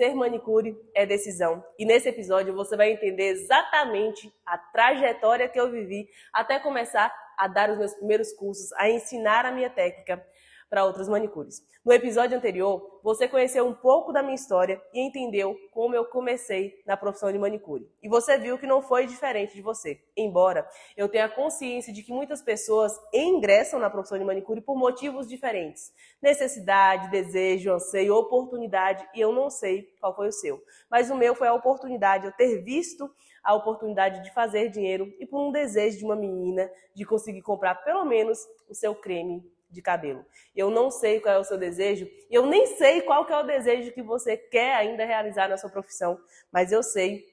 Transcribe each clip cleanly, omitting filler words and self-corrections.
Ser manicure é decisão. E nesse episódio você vai entender exatamente a trajetória que eu vivi até começar a dar os meus primeiros cursos, a ensinar a minha técnica para outras manicures. No episódio anterior, você conheceu um pouco da minha história e entendeu como eu comecei na profissão de manicure. E você viu que não foi diferente de você, embora eu tenha consciência de que muitas pessoas ingressam na profissão de manicure por motivos diferentes. Necessidade, desejo, anseio, oportunidade, e eu não sei qual foi o seu. Mas o meu foi a oportunidade, eu ter visto a oportunidade de fazer dinheiro e por um desejo de uma menina de conseguir comprar pelo menos o seu creme de cabelo. Eu não sei qual é o seu desejo, eu nem sei qual que é o desejo que você quer ainda realizar na sua profissão, mas eu sei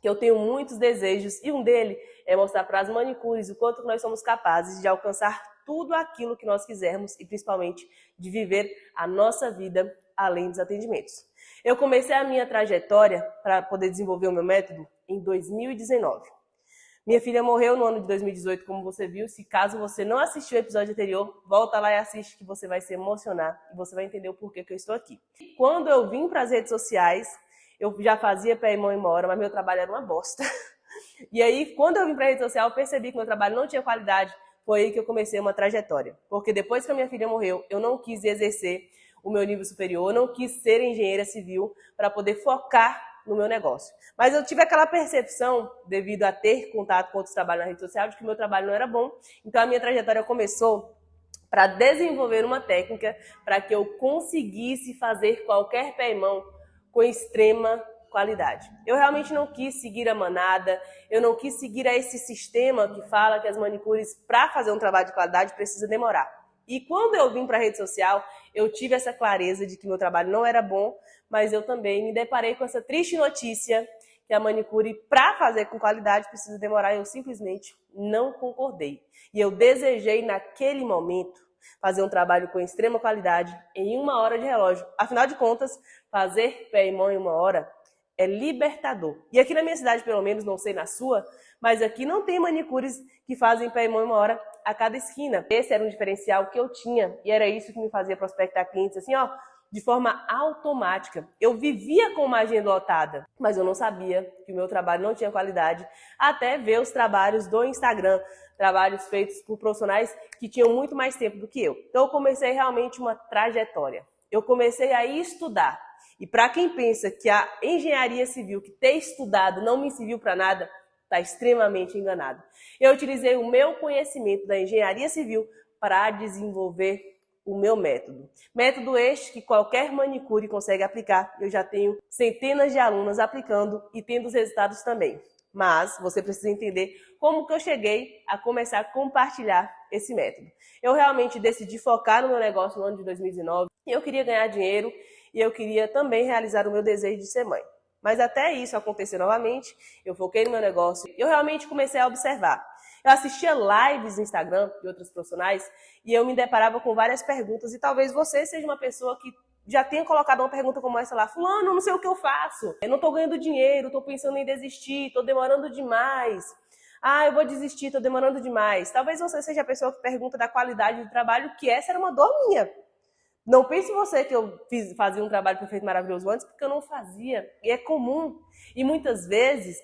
que eu tenho muitos desejos e um dele é mostrar para as manicures o quanto nós somos capazes de alcançar tudo aquilo que nós quisermos e principalmente de viver a nossa vida além dos atendimentos. Eu comecei a minha trajetória para poder desenvolver o meu método em 2019. Minha filha morreu no ano de 2018, como você viu. Se caso você não assistiu o episódio anterior, volta lá e assiste que você vai se emocionar e você vai entender o porquê que eu estou aqui. Quando eu vim para as redes sociais, eu já fazia pé e mão em uma hora, mas meu trabalho era uma bosta. E aí, quando eu vim para a rede social, eu percebi que meu trabalho não tinha qualidade. Foi aí que eu comecei uma trajetória. Porque depois que a minha filha morreu, eu não quis exercer o meu nível superior, eu não quis ser engenheira civil para poder focar no meu negócio. Mas eu tive aquela percepção, devido a ter contato com outros trabalhos na rede social, de que o meu trabalho não era bom. Então a minha trajetória começou para desenvolver uma técnica para que eu conseguisse fazer qualquer pé e mão com extrema qualidade. Eu realmente não quis seguir a manada, eu não quis seguir a esse sistema que fala que as manicures, para fazer um trabalho de qualidade, precisa demorar. E quando eu vim para a rede social, eu tive essa clareza de que meu trabalho não era bom, mas eu também me deparei com essa triste notícia que a manicure, para fazer com qualidade, precisa demorar. Eu simplesmente não concordei. E eu desejei, naquele momento, fazer um trabalho com extrema qualidade em 1 hora de relógio. Afinal de contas, fazer pé e mão em 1 hora é libertador. E aqui na minha cidade, pelo menos, não sei na sua, mas aqui não tem manicures que fazem pé e mão em 1 hora a cada esquina. Esse era um diferencial que eu tinha e era isso que me fazia prospectar clientes assim, ó, de forma automática. Eu vivia com uma agenda lotada, mas eu não sabia que o meu trabalho não tinha qualidade até ver os trabalhos do Instagram, trabalhos feitos por profissionais que tinham muito mais tempo do que eu. Então eu comecei realmente uma trajetória. Eu comecei a estudar. E para quem pensa que a engenharia civil, que ter estudado não me serviu para nada, está extremamente enganado. Eu utilizei o meu conhecimento da engenharia civil para desenvolver o meu método. Método este que qualquer manicure consegue aplicar. Eu já tenho centenas de alunas aplicando e tendo os resultados também. Mas você precisa entender como que eu cheguei a começar a compartilhar esse método. Eu realmente decidi focar no meu negócio no ano de 2019. Eu queria ganhar dinheiro e eu queria também realizar o meu desejo de ser mãe. Mas até isso acontecer novamente, eu foquei no meu negócio e eu realmente comecei a observar. Eu assistia lives no Instagram de outros profissionais e eu me deparava com várias perguntas e talvez você seja uma pessoa que já tenha colocado uma pergunta como essa lá: fulano, não sei o que eu faço, eu não estou ganhando dinheiro, estou pensando em desistir, estou demorando demais. Ah, eu vou desistir, estou demorando demais. Talvez você seja a pessoa que pergunta da qualidade do trabalho, que essa era uma dor minha. Não pense você que eu fazia um trabalho perfeito, maravilhoso antes, porque eu não fazia. E é comum. E muitas vezes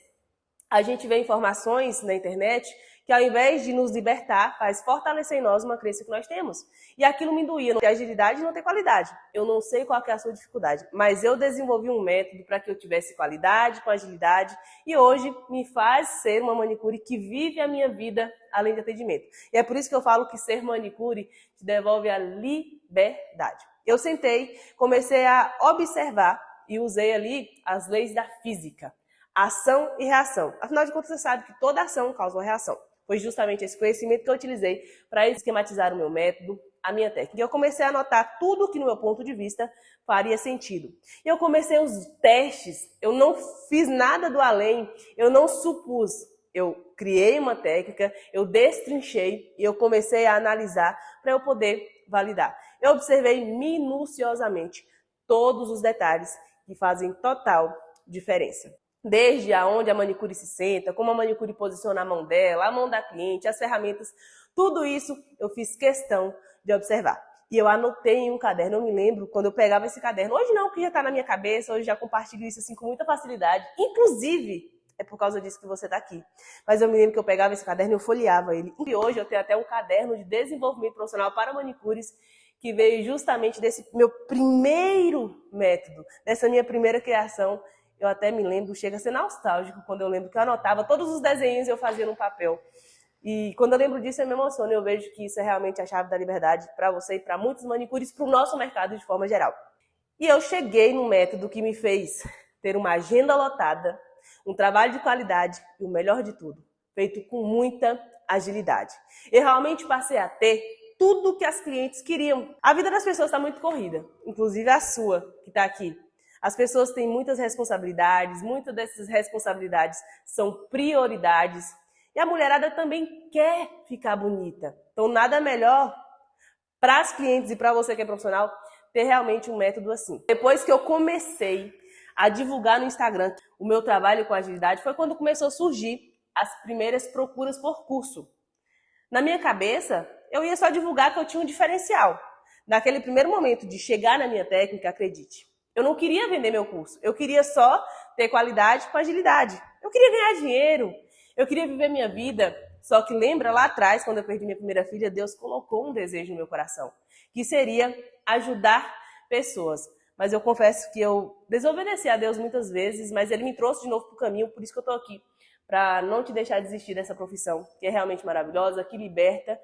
a gente vê informações na internet que ao invés de nos libertar, faz fortalecer em nós uma crença que nós temos. E aquilo me doía, não ter agilidade e não ter qualidade. Eu não sei qual que é a sua dificuldade, mas eu desenvolvi um método para que eu tivesse qualidade, com agilidade, e hoje me faz ser uma manicure que vive a minha vida além de atendimento. E é por isso que eu falo que ser manicure te devolve a liberdade. Eu sentei, comecei a observar e usei ali as leis da física. Ação e reação. Afinal de contas, você sabe que toda ação causa uma reação. Foi justamente esse conhecimento que eu utilizei para esquematizar o meu método, a minha técnica. Eu comecei a anotar tudo que, no meu ponto de vista, faria sentido. E eu comecei os testes. Eu não fiz nada do além. Eu não supus. Eu criei uma técnica, eu destrinchei e eu comecei a analisar para eu poder validar. Eu observei minuciosamente todos os detalhes que fazem total diferença. Desde aonde a manicure se senta, como a manicure posiciona a mão dela, a mão da cliente, as ferramentas, tudo isso eu fiz questão de observar. e eu anotei em um caderno. Eu me lembro quando eu pegava esse caderno. Hoje não, porque já está na minha cabeça, hoje já compartilho isso assim com muita facilidade. Inclusive, é por causa disso que você está aqui. Mas eu me lembro que eu pegava esse caderno e eu folheava ele. E hoje eu tenho até um caderno de desenvolvimento profissional para manicures, que veio justamente desse meu primeiro método, dessa minha primeira criação. Eu até me lembro, chega a ser nostálgico quando eu lembro que eu anotava todos os desenhos e eu fazia no papel. E quando eu lembro disso, eu me emociono. Eu vejo que isso é realmente a chave da liberdade para você e para muitos manicures, para o nosso mercado de forma geral. E eu cheguei num método que me fez ter uma agenda lotada, um trabalho de qualidade e o melhor de tudo, feito com muita agilidade. Eu realmente passei a ter tudo que as clientes queriam. A vida das pessoas está muito corrida, inclusive a sua, que está aqui. As pessoas têm muitas responsabilidades, muitas dessas responsabilidades são prioridades. E a mulherada também quer ficar bonita. Então, nada melhor para as clientes e para você que é profissional ter realmente um método assim. Depois que eu comecei a divulgar no Instagram o meu trabalho com agilidade, foi quando começou a surgir as primeiras procuras por curso. Na minha cabeça, eu ia só divulgar que eu tinha um diferencial. Naquele primeiro momento de chegar na minha técnica, acredite, eu não queria vender meu curso. Eu queria só ter qualidade com agilidade. Eu queria ganhar dinheiro. Eu queria viver minha vida. Só que lembra lá atrás, quando eu perdi minha primeira filha, Deus colocou um desejo no meu coração, que seria ajudar pessoas. Mas eu confesso que eu desobedeci a Deus muitas vezes, mas Ele me trouxe de novo para o caminho, por isso que eu estou aqui, para não te deixar desistir dessa profissão, que é realmente maravilhosa, que liberta,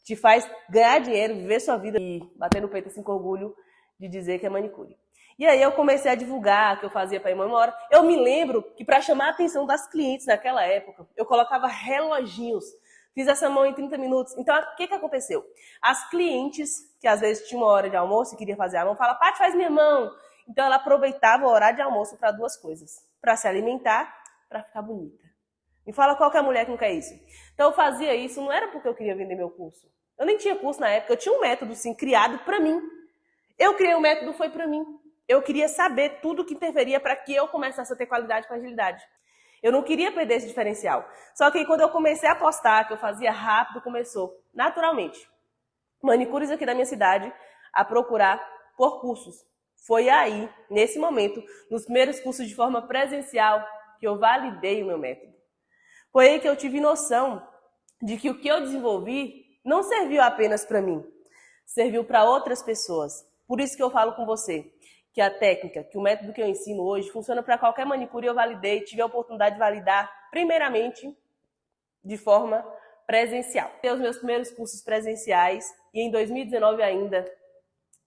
te faz ganhar dinheiro, viver sua vida e bater no peito assim com orgulho de dizer que é manicure. E aí eu comecei a divulgar que eu fazia para ir uma hora. Eu me lembro que para chamar a atenção das clientes naquela época, eu colocava reloginhos. Fiz essa mão em 30 minutos. Então, o que aconteceu? As clientes, que às vezes tinham uma hora de almoço e queria fazer a mão, falavam, Paty, faz minha mão. Então, ela aproveitava o horário de almoço para duas coisas. Para se alimentar, para ficar bonita. Me fala qual que é a mulher que não quer isso. Então, eu fazia isso, não era porque eu queria vender meu curso. Eu nem tinha curso na época, eu tinha um método, sim, criado para mim. Eu criei o método, foi para mim. Eu queria saber tudo que interferia para que eu começasse a ter qualidade com agilidade. Eu não queria perder esse diferencial. Só que aí, quando eu comecei a postar, que eu fazia rápido, começou naturalmente manicures aqui da minha cidade a procurar por cursos. Foi aí, nesse momento, nos primeiros cursos de forma presencial, que eu validei o meu método. Foi aí que eu tive noção de que o que eu desenvolvi não serviu apenas para mim, serviu para outras pessoas. Por isso que eu falo com você que a técnica, que o método que eu ensino hoje funciona para qualquer manicure. Eu validei, tive a oportunidade de validar, primeiramente, de forma presencial. Tenho os meus primeiros cursos presenciais e em 2019 ainda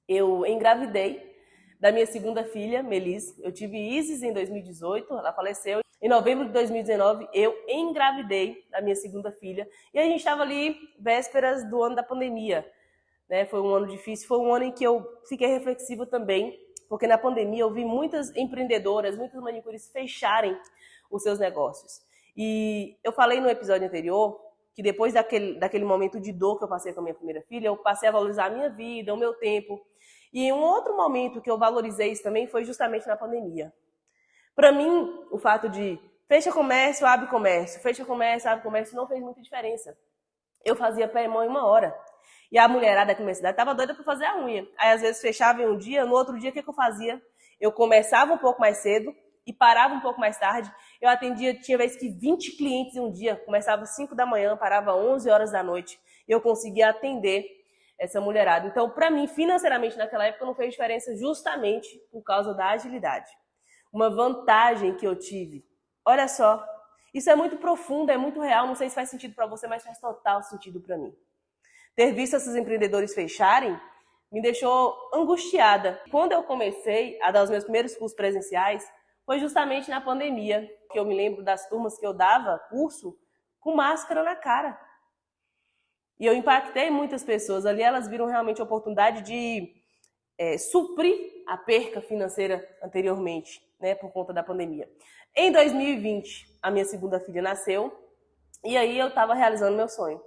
eu engravidei da minha segunda filha, Melis. Eu tive Isis em 2018, ela faleceu. Em novembro de 2019 eu engravidei da minha segunda filha e a gente estava ali vésperas do ano da pandemia. Né? Foi um ano difícil, foi um ano em que eu fiquei reflexiva também, porque na pandemia eu vi muitas empreendedoras, muitas manicures fecharem os seus negócios. E eu falei no episódio anterior que depois daquele momento de dor que eu passei com a minha primeira filha, eu passei a valorizar a minha vida, o meu tempo. E um outro momento que eu valorizei isso também foi justamente na pandemia. Para mim, o fato de fecha comércio, abre comércio, fecha comércio, abre comércio, não fez muita diferença. Eu fazia pé e mão em uma hora. E a mulherada aqui na minha cidade estava doida para fazer a unha. Aí, às vezes, fechava em um dia, no outro dia, o que eu fazia? Eu começava um pouco mais cedo e parava um pouco mais tarde. Eu atendia, tinha vezes que 20 clientes em um dia. Começava às 5 da manhã, parava às 11 horas da noite. E eu conseguia atender essa mulherada. Então, para mim, financeiramente, naquela época, não fez diferença justamente por causa da agilidade. Uma vantagem que eu tive. Olha só, isso é muito profundo, é muito real. Não sei se faz sentido para você, mas faz total sentido para mim. Ter visto esses empreendedores fecharem me deixou angustiada. Quando eu comecei a dar os meus primeiros cursos presenciais, foi justamente na pandemia, que eu me lembro das turmas que eu dava curso com máscara na cara. E eu impactei muitas pessoas. Ali elas viram realmente a oportunidade de suprir a perca financeira anteriormente, né, por conta da pandemia. Em 2020, a minha segunda filha nasceu e aí eu estava realizando meu sonho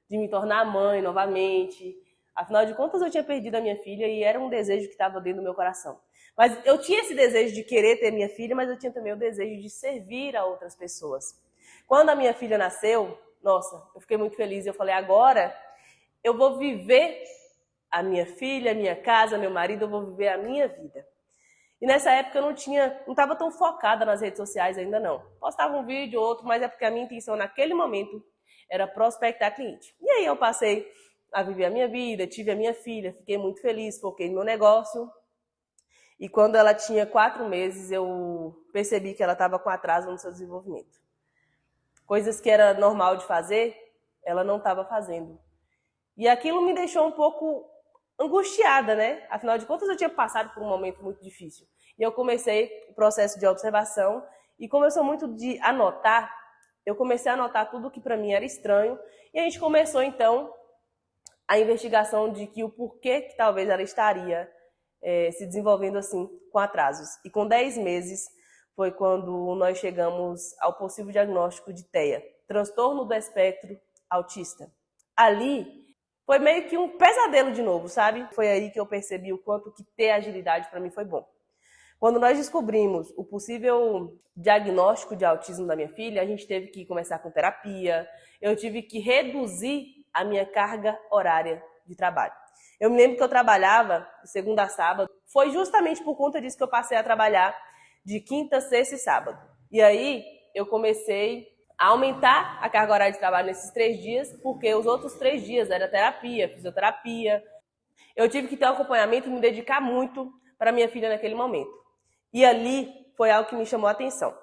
de me tornar mãe novamente. Afinal de contas, eu tinha perdido a minha filha e era um desejo que estava dentro do meu coração. Mas eu tinha esse desejo de querer ter minha filha, mas eu tinha também o desejo de servir a outras pessoas. Quando a minha filha nasceu, nossa, eu fiquei muito feliz. Eu falei, agora eu vou viver a minha filha, a minha casa, meu marido, eu vou viver a minha vida. E nessa época eu não estava tão focada nas redes sociais ainda não. Postava um vídeo ou outro, mas é porque a minha intenção naquele momento era prospectar cliente. E aí eu passei a viver a minha vida, tive a minha filha, fiquei muito feliz, foquei no meu negócio. E quando ela tinha 4 meses, eu percebi que ela estava com atraso no seu desenvolvimento. Coisas que era normal de fazer, ela não estava fazendo. E aquilo me deixou um pouco angustiada, né? Afinal de contas, eu tinha passado por um momento muito difícil. E eu comecei o processo de observação. E como eu sou muito de anotar, eu comecei a anotar tudo que para mim era estranho. E a gente começou, então, a investigação de que o porquê que talvez ela estaria se desenvolvendo assim, com atrasos. E com 10 meses foi quando nós chegamos ao possível diagnóstico de TEA, transtorno do espectro autista. Ali foi meio que um pesadelo de novo, sabe? Foi aí que eu percebi o quanto que ter agilidade para mim foi bom. Quando nós descobrimos o possível diagnóstico de autismo da minha filha, a gente teve que começar com terapia, eu tive que reduzir a minha carga horária de trabalho. Eu me lembro que eu trabalhava de segunda a sábado, foi justamente por conta disso que eu passei a trabalhar de quinta, sexta e sábado. E aí eu comecei a aumentar a carga horária de trabalho nesses 3 dias, porque os outros 3 dias era terapia, fisioterapia. Eu tive que ter um acompanhamento e me dedicar muito para minha filha naquele momento. E ali foi algo que me chamou a atenção.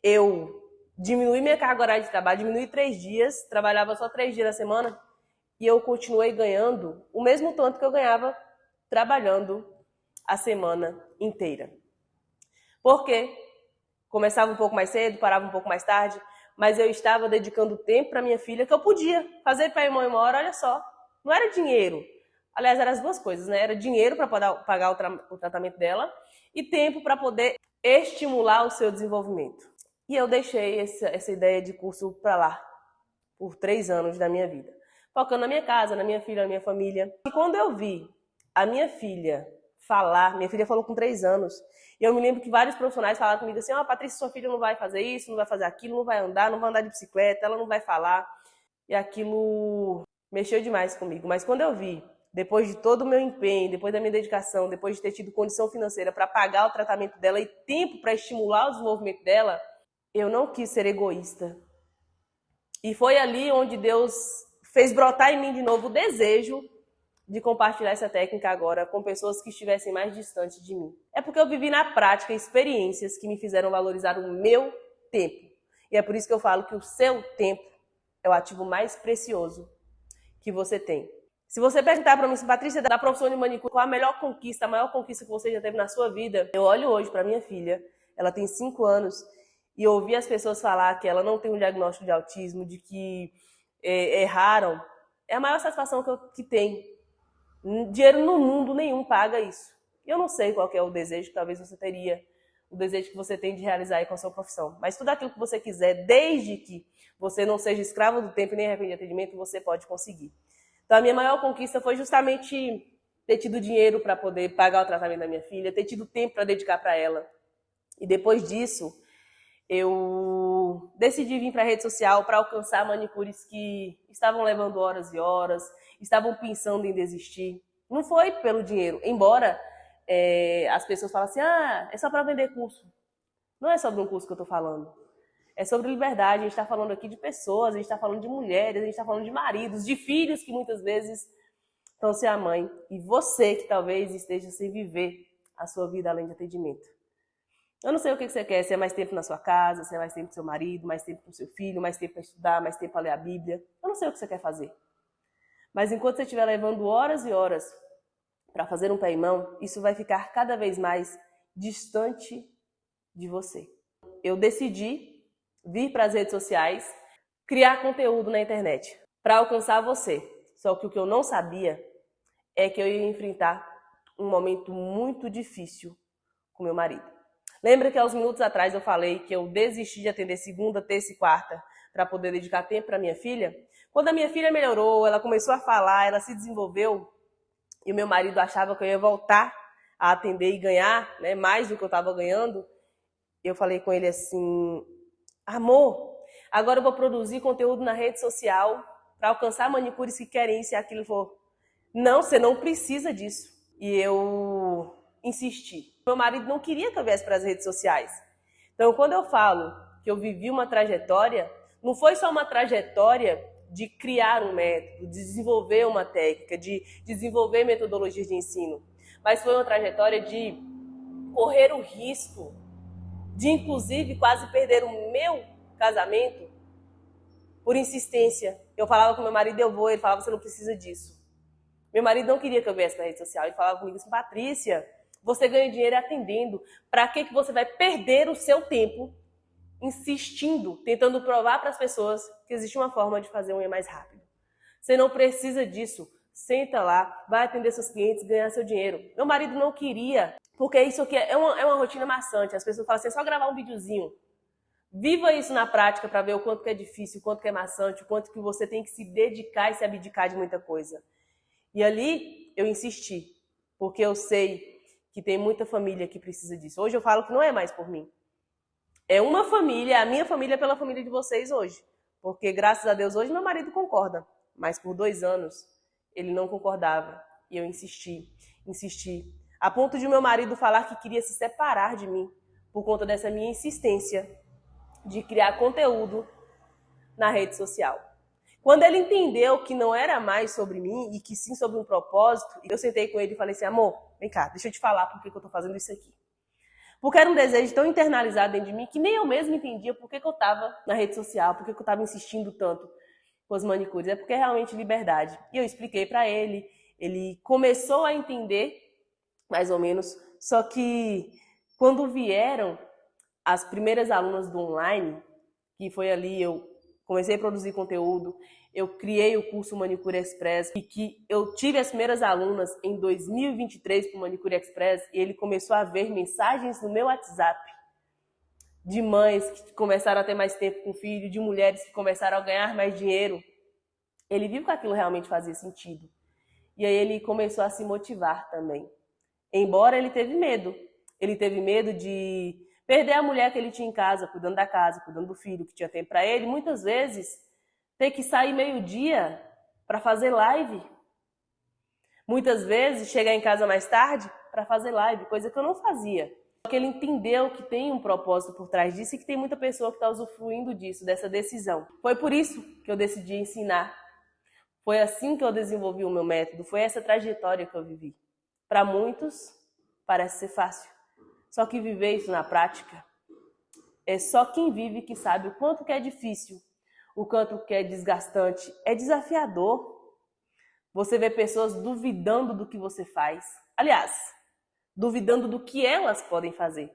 Eu diminui minha carga horária de trabalho, diminui 3 dias, trabalhava só 3 dias na semana, e eu continuei ganhando o mesmo tanto que eu ganhava trabalhando a semana inteira. Por quê? Começava um pouco mais cedo, parava um pouco mais tarde, mas eu estava dedicando tempo para minha filha que eu podia fazer para irmã e uma hora, olha só. Não era dinheiro. Aliás, eram as duas coisas, né? Era dinheiro para poder pagar o tratamento dela e tempo para poder estimular o seu desenvolvimento. E eu deixei essa ideia de curso para lá por 3 anos da minha vida, focando na minha casa, na minha filha, na minha família. E quando eu vi a minha filha falar, minha filha falou com 3 anos, e eu me lembro que vários profissionais falaram comigo assim, Patrícia, sua filha não vai fazer isso, não vai fazer aquilo, não vai andar de bicicleta, ela não vai falar. E aquilo mexeu demais comigo. Mas quando eu vi, depois de todo o meu empenho, depois da minha dedicação, depois de ter tido condição financeira para pagar o tratamento dela e tempo para estimular o desenvolvimento dela, eu não quis ser egoísta. E foi ali onde Deus fez brotar em mim de novo o desejo de compartilhar essa técnica agora com pessoas que estivessem mais distantes de mim. É porque eu vivi na prática experiências que me fizeram valorizar o meu tempo. E é por isso que eu falo que o seu tempo é o ativo mais precioso que você tem. Se você perguntar para mim, Patrícia, da profissão de manicure, qual a melhor conquista, a maior conquista que você já teve na sua vida, eu olho hoje para minha filha, ela tem 5 anos, e ouvir as pessoas falar que ela não tem um diagnóstico de autismo, de que erraram, é a maior satisfação que tem. Dinheiro no mundo nenhum paga isso. Eu não sei qual que é o desejo que talvez você teria, o desejo que você tem de realizar aí com a sua profissão. Mas tudo aquilo que você quiser, desde que você não seja escravo do tempo e nem refém de atendimento, você pode conseguir. Então a minha maior conquista foi justamente ter tido dinheiro para poder pagar o tratamento da minha filha, ter tido tempo para dedicar para ela. E depois disso, eu decidi vir para a rede social para alcançar manicures que estavam levando horas e horas, estavam pensando em desistir. Não foi pelo dinheiro, embora as pessoas falem assim, é só para vender curso. Não é sobre um curso que eu estou falando. É sobre liberdade, a gente está falando aqui de pessoas, a gente está falando de mulheres, a gente está falando de maridos, de filhos que muitas vezes estão sem a mãe. E você que talvez esteja sem viver a sua vida além de atendimento. Eu não sei o que você quer, se é mais tempo na sua casa, se é mais tempo com seu marido, mais tempo com seu filho, mais tempo para estudar, mais tempo para ler a Bíblia. Eu não sei o que você quer fazer. Mas enquanto você estiver levando horas e horas para fazer um pé e mão, isso vai ficar cada vez mais distante de você. Eu decidi vir para as redes sociais, criar conteúdo na internet para alcançar você. Só que o que eu não sabia é que eu ia enfrentar um momento muito difícil com meu marido. Lembra que há uns minutos atrás eu falei que eu desisti de atender segunda, terça e quarta para poder dedicar tempo para minha filha? Quando a minha filha melhorou, ela começou a falar, ela se desenvolveu e o meu marido achava que eu ia voltar a atender e ganhar, né, mais do que eu estava ganhando, eu falei com ele assim, amor, agora eu vou produzir conteúdo na rede social para alcançar manicures que querem isso e aquilo. Ele falou, Não, você não precisa disso. E eu insisti. Meu marido não queria que eu viesse para as redes sociais. Então, quando eu falo que eu vivi uma trajetória, não foi só uma trajetória de criar um método, de desenvolver uma técnica, de desenvolver metodologias de ensino, mas foi uma trajetória de correr o risco de, inclusive, quase perder o meu casamento por insistência. Eu falava com meu marido, eu vou, ele falava, você não precisa disso. Meu marido não queria que eu viesse na rede social, ele falava comigo assim, Patrícia, você ganha dinheiro atendendo, para que você vai perder o seu tempo insistindo, tentando provar para as pessoas que existe uma forma de fazer unha mais rápido? Você não precisa disso. Senta lá, vai atender seus clientes, ganhar seu dinheiro. Meu marido não queria, porque isso aqui é uma rotina maçante. As pessoas falam assim, é só gravar um videozinho. Viva isso na prática para ver o quanto que é difícil, o quanto que é maçante, o quanto que você tem que se dedicar e se abdicar de muita coisa. E ali eu insisti, porque eu sei que tem muita família que precisa disso. Hoje eu falo que não é mais por mim. É uma família, a minha família pela família de vocês hoje. Porque, graças a Deus, hoje meu marido concorda. Mas por 2 anos, ele não concordava. E eu insisti. A ponto de meu marido falar que queria se separar de mim por conta dessa minha insistência de criar conteúdo na rede social. Quando ele entendeu que não era mais sobre mim e que sim sobre um propósito, eu sentei com ele e falei assim, amor, vem cá, deixa eu te falar por que eu tô fazendo isso aqui. Porque era um desejo tão internalizado dentro de mim que nem eu mesma entendia por que eu estava na rede social, por que eu estava insistindo tanto com as manicures. É porque é realmente liberdade. E eu expliquei para ele, ele começou a entender, mais ou menos, só que quando vieram as primeiras alunas do online, que foi ali, eu comecei a produzir conteúdo, eu criei o curso Manicure Express e que eu tive as primeiras alunas em 2023 para o Manicure Express e ele começou a ver mensagens no meu WhatsApp de mães que começaram a ter mais tempo com o filho, de mulheres que começaram a ganhar mais dinheiro. Ele viu que aquilo realmente fazia sentido. E aí ele começou a se motivar também. Embora ele teve medo. Ele teve medo de perder a mulher que ele tinha em casa, cuidando da casa, cuidando do filho, que tinha tempo para ele. Muitas vezes ter que sair meio-dia para fazer live. Muitas vezes chegar em casa mais tarde para fazer live, coisa que eu não fazia. Porque ele entendeu que tem um propósito por trás disso e que tem muita pessoa que está usufruindo disso, dessa decisão. Foi por isso que eu decidi ensinar. Foi assim que eu desenvolvi o meu método, foi essa trajetória que eu vivi. Para muitos, parece ser fácil. Só que viver isso na prática é só quem vive que sabe o quanto que é difícil, o quanto que é desgastante, é desafiador. Você vê pessoas duvidando do que você faz. Aliás, duvidando do que elas podem fazer.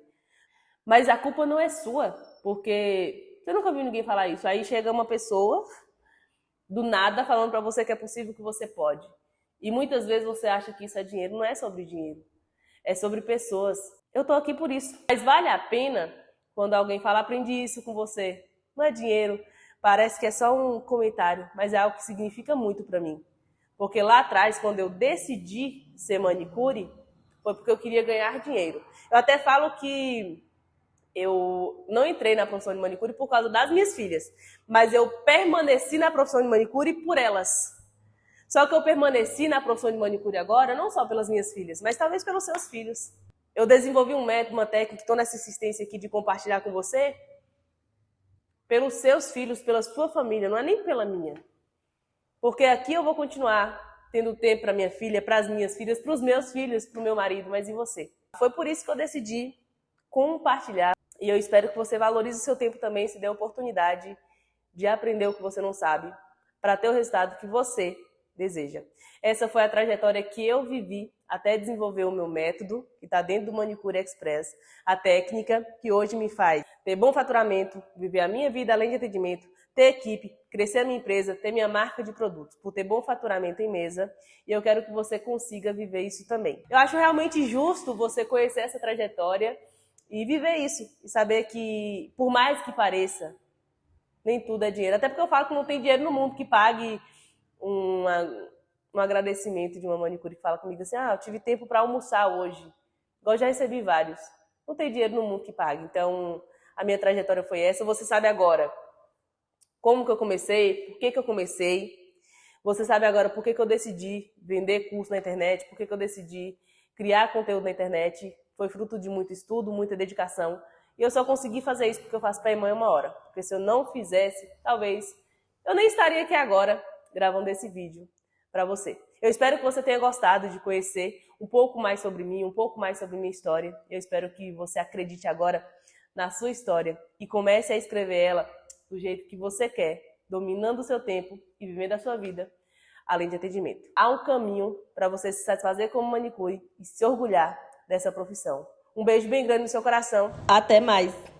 Mas a culpa não é sua, porque você nunca viu ninguém falar isso. Aí chega uma pessoa do nada falando para você que é possível, que você pode. E muitas vezes você acha que isso é dinheiro. Não é sobre dinheiro. É sobre pessoas. Eu tô aqui por isso. Mas vale a pena quando alguém fala, aprendi isso com você. Não é dinheiro. Parece que é só um comentário, mas é algo que significa muito para mim. Porque lá atrás, quando eu decidi ser manicure, foi porque eu queria ganhar dinheiro. Eu até falo que eu não entrei na profissão de manicure por causa das minhas filhas, mas eu permaneci na profissão de manicure por elas. Só que eu permaneci na profissão de manicure agora, não só pelas minhas filhas, mas talvez pelos seus filhos. Eu desenvolvi um método, uma técnica, estou nessa insistência aqui de compartilhar com você, pelos seus filhos, pela sua família, não é nem pela minha. Porque aqui eu vou continuar tendo tempo para minha filha, para as minhas filhas, para os meus filhos, para o meu marido, mas e você? Foi por isso que eu decidi compartilhar. E eu espero que você valorize o seu tempo também, se dê a oportunidade de aprender o que você não sabe, para ter o resultado que você deseja. Essa foi a trajetória que eu vivi até desenvolver o meu método, que está dentro do Manicure Express, a técnica que hoje me faz ter bom faturamento, viver a minha vida além de atendimento, ter equipe, crescer a minha empresa, ter minha marca de produtos, por ter bom faturamento em mesa, e eu quero que você consiga viver isso também. Eu acho realmente justo você conhecer essa trajetória e viver isso, e saber que, por mais que pareça, nem tudo é dinheiro. Até porque eu falo que não tem dinheiro no mundo que pague um agradecimento de uma manicure que fala comigo assim, eu tive tempo para almoçar hoje. Igual já recebi vários. Não tem dinheiro no mundo que pague. Então, a minha trajetória foi essa. Você sabe agora como que eu comecei, por que que eu comecei. Você sabe agora por que eu decidi vender curso na internet, por que eu decidi criar conteúdo na internet. Foi fruto de muito estudo, muita dedicação. E eu só consegui fazer isso porque eu faço pé e mãe uma hora. Porque se eu não fizesse, talvez eu nem estaria aqui agora gravando esse vídeo para você. Eu espero que você tenha gostado de conhecer um pouco mais sobre mim, um pouco mais sobre minha história. Eu espero que você acredite agora na sua história e comece a escrever ela do jeito que você quer, dominando o seu tempo e vivendo a sua vida, além de atendimento. Há um caminho para você se satisfazer como manicure e se orgulhar dessa profissão. Um beijo bem grande no seu coração. Até mais!